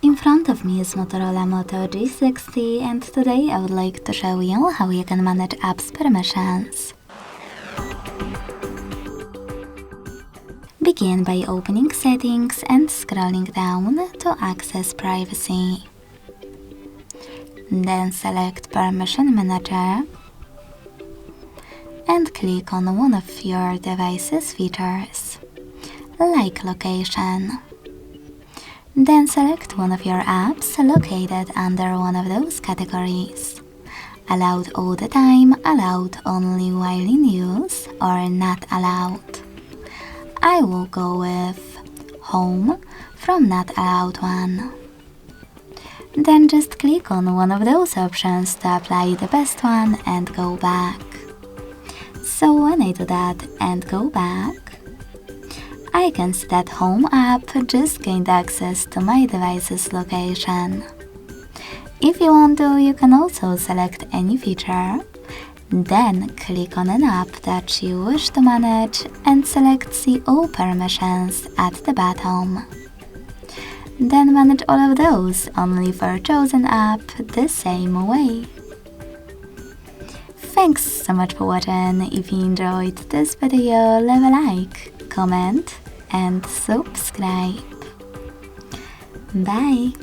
In front of me is Motorola Moto G60, and today I would like to show you how you can manage apps permissions. Begin by opening Settings and scrolling down to access Privacy. Then select Permission Manager and click on one of your device's features, like Location. Then select one of your apps located under one of those categories: allowed all the time, allowed only while in use, or not allowed. I will go with Home from Not Allowed one. Then just click on one of those options to apply the best one and go back. So when I do that and go back, I can see that Home app just gained access to my device's location. If you want to, you can also select any feature, then click on an app that you wish to manage and select See All Permissions at the bottom. Then manage all of those only for chosen app the same way. Thanks so much for watching. If you enjoyed this video, leave a like, comment and subscribe. Bye!